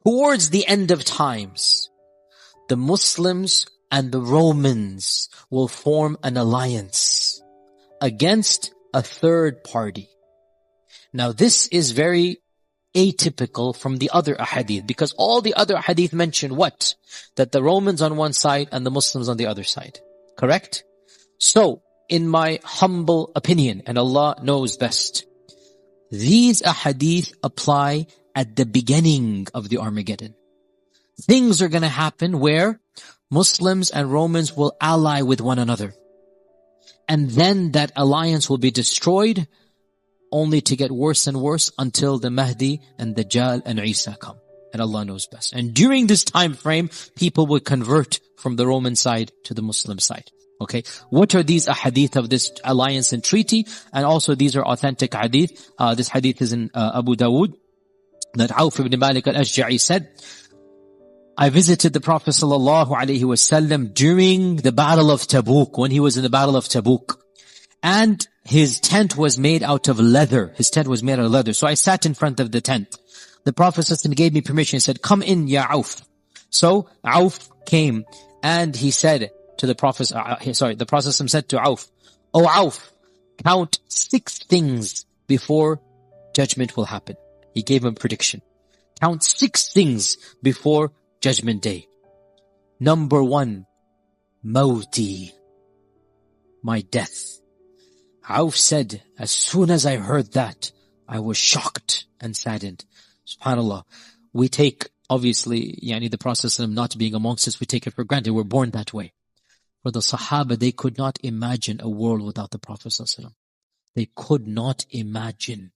Towards the end of times, the Muslims and the Romans will form an alliance against a third party. Now this is very atypical from the other ahadith, because all the other ahadith mention what? That the Romans on one side and the Muslims on the other side. Correct? So, in my humble opinion, and Allah knows best, these ahadith apply at the beginning of the Armageddon. Things are going to happen where Muslims and Romans will ally with one another. And then that alliance will be destroyed, only to get worse and worse until the Mahdi and Dajjal and Isa come. And Allah knows best. And during this time frame, people will convert from the Roman side to the Muslim side. Okay, what are these ahadith of this alliance and treaty? And also these are authentic hadith. This hadith is in Abu Dawood, that Auf ibn Malik al-Ashja'i said, I visited the Prophet sallallahu alaihi wasallam during the Battle of Tabuk, when he was in the Battle of Tabuk. And his tent was made out of leather. His tent was made out of leather. So I sat in front of the tent. The Prophet ﷺ gave me permission. He said, come in, ya Auf. So Auf came and he said to the Prophet, the Prophet ﷺ said to Auf, O Auf, count 6 things before judgment will happen. He gave him a prediction. Count 6 things before Judgment Day. Number 1, Mawti, my death. Auf said, as soon as I heard that, I was shocked and saddened. SubhanAllah. We take, obviously, the process of not being amongst us, we take it for granted. We're born that way. For the Sahaba, they could not imagine a world without the Prophet ﷺ. They could not imagine.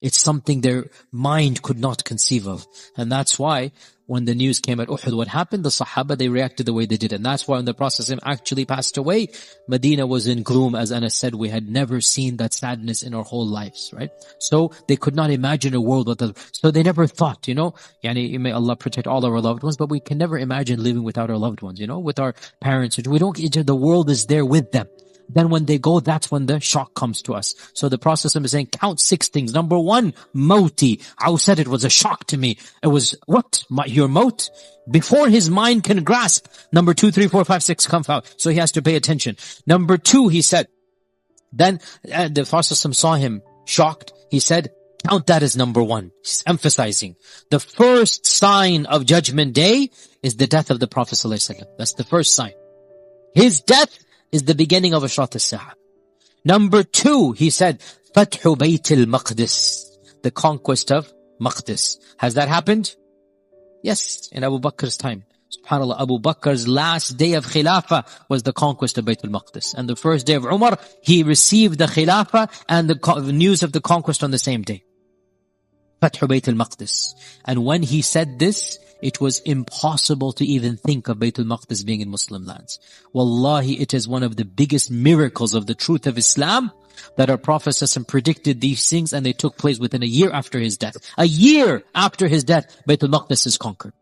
It's something their mind could not conceive of. And that's why when the news came at Uhud, what happened? The Sahaba, they reacted the way they did. And that's why when the Prophet actually passed away, Medina was in gloom. As Anas said, we had never seen that sadness in our whole lives, right? So they could not imagine a world without, so they never thought, may Allah protect all our loved ones, but we can never imagine living without our loved ones, with our parents. We don't, the world is there with them. Then when they go, that's when the shock comes to us. So the Prophet is saying, count 6 things. Number 1, Mawti. I said it was a shock to me. It was, what? Your maut? Before his mind can grasp. Number 2, 3, 4, 5, 6 come out. So he has to pay attention. Number 2, he said, then the Prophet saw him shocked. He said, count that as number 1. He's emphasizing. The first sign of Judgment Day is the death of the Prophet ﷺ. That's the first sign. His death is the beginning of Ashrat al-Sa'ah. Number 2, he said, Fathu Bayt al-Maqdis, the conquest of Maqdis. Has that happened? Yes, in Abu Bakr's time. SubhanAllah, Abu Bakr's last day of Khilafah was the conquest of Bayt al-Maqdis. And the first day of Umar, he received the Khilafah and the news of the conquest on the same day. Fathu Bayt al-Maqdis. And when he said this, it was impossible to even think of Bayt al-Maqdis being in Muslim lands. Wallahi, it is one of the biggest miracles of the truth of Islam that our Prophet ﷺ predicted these things and they took place within a year after his death. A year after his death, Bayt al-Maqdis is conquered.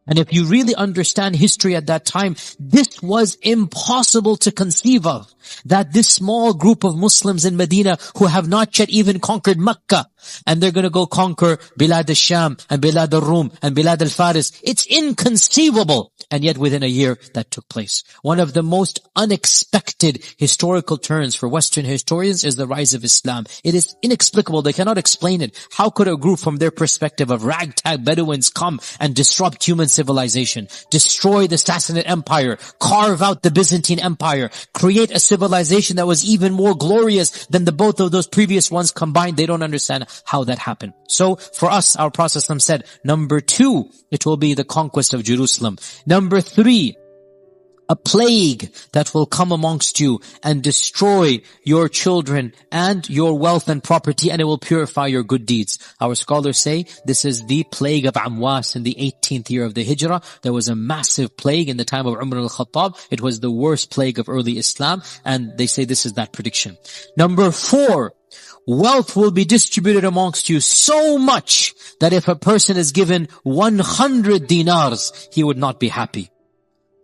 And if you really understand history at that time, this was impossible to conceive of. That this small group of Muslims in Medina who have not yet even conquered Mecca, and they're going to go conquer Bilad al-Sham and Bilad al-Rum and Bilad al-Faris. It's inconceivable. And yet within a year that took place. One of the most unexpected historical turns for Western historians is the rise of Islam. It is inexplicable. They cannot explain it. How could a group from their perspective of ragtag Bedouins come and disrupt human civilization, destroy the Sassanid Empire, carve out the Byzantine Empire, create a civilization that was even more glorious than the both of those previous ones combined? They don't understand how that happened. So for us, our Prophet said, number 2, it will be the conquest of Jerusalem. Number 3, a plague that will come amongst you and destroy your children and your wealth and property, and it will purify your good deeds. Our scholars say this is the plague of Amwas in the 18th year of the Hijrah. There was a massive plague in the time of Umar al-Khattab. It was the worst plague of early Islam, and they say this is that prediction. Number 4, wealth will be distributed amongst you so much that if a person is given 100 dinars, he would not be happy.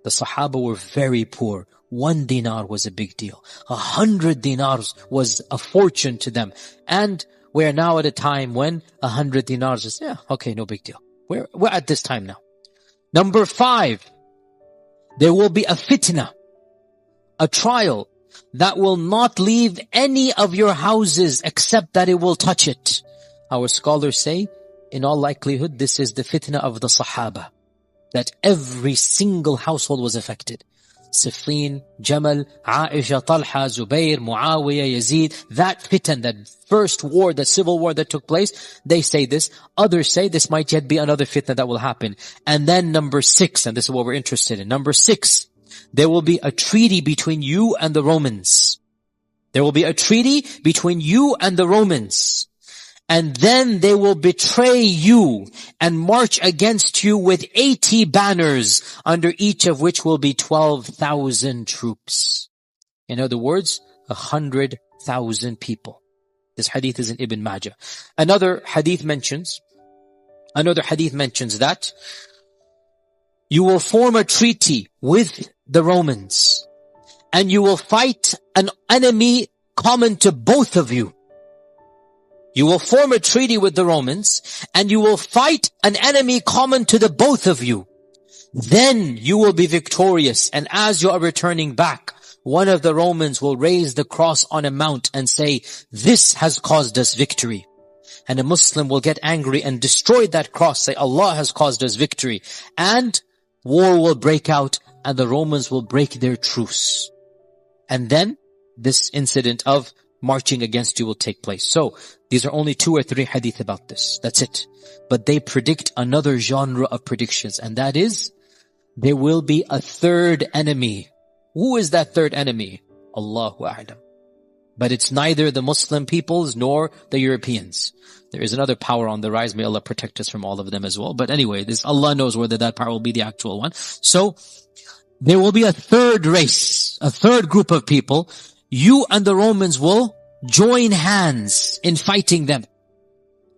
The Sahaba were very poor. 1 dinar was a big deal. 100 dinars was a fortune to them. And we're now at a time when 100 dinars is, okay, no big deal. We're at this time now. Number 5, there will be a fitnah, a trial that will not leave any of your houses except that it will touch it. Our scholars say, in all likelihood, this is the fitnah of the Sahaba, that every single household was affected. Siffin, Jamal, Aisha, Talha, Zubair, Muawiyah, Yazid, that fitan, that first war, the civil war that took place, they say this. Others say this might yet be another fitna that will happen. And then number 6, and this is what we're interested in. Number 6, there will be a treaty between you and the Romans. There will be a treaty between you and the Romans. And then they will betray you and march against you with 80 banners, under each of which will be 12,000 troops. In other words, 100,000 people. This hadith is in Ibn Majah. Another hadith mentions that you will form a treaty with the Romans and you will fight an enemy common to both of you. You will form a treaty with the Romans and you will fight an enemy common to the both of you. Then you will be victorious, and as you are returning back, one of the Romans will raise the cross on a mount and say, "This has caused us victory." And a Muslim will get angry and destroy that cross, say, "Allah has caused us victory." And war will break out and the Romans will break their truce. And then this incident of marching against you will take place. So these are only 2 or 3 hadith about this. That's it. But they predict another genre of predictions, and that is, there will be a third enemy. Who is that third enemy? Allahu A'lam. But it's neither the Muslim peoples nor the Europeans. There is another power on the rise. May Allah protect us from all of them as well. But anyway, Allah knows whether that power will be the actual one. So there will be a third race, a third group of people. You and the Romans will join hands in fighting them.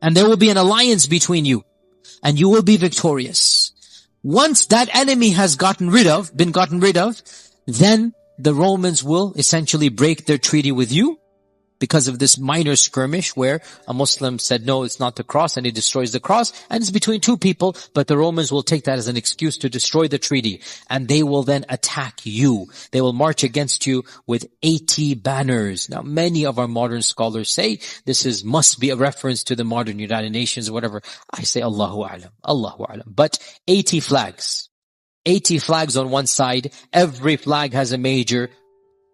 And there will be an alliance between you. And you will be victorious. Once that enemy has been gotten rid of, then the Romans will essentially break their treaty with you because of this minor skirmish where a Muslim said, "No, it's not the cross," and he destroys the cross, and it's between 2 people, but the Romans will take that as an excuse to destroy the treaty, and they will then attack you. They will march against you with 80 banners. Now, many of our modern scholars say this must be a reference to the modern United Nations or whatever. I say Allahu A'lam, Allahu A'lam. But 80 flags. 80 flags on one side. Every flag has a major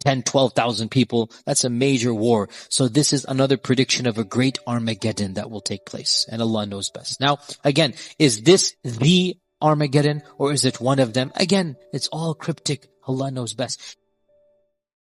10, 12,000 people. That's a major war. So this is another prediction of a great Armageddon that will take place. And Allah knows best. Now, again, is this the Armageddon or is it one of them? Again, it's all cryptic. Allah knows best.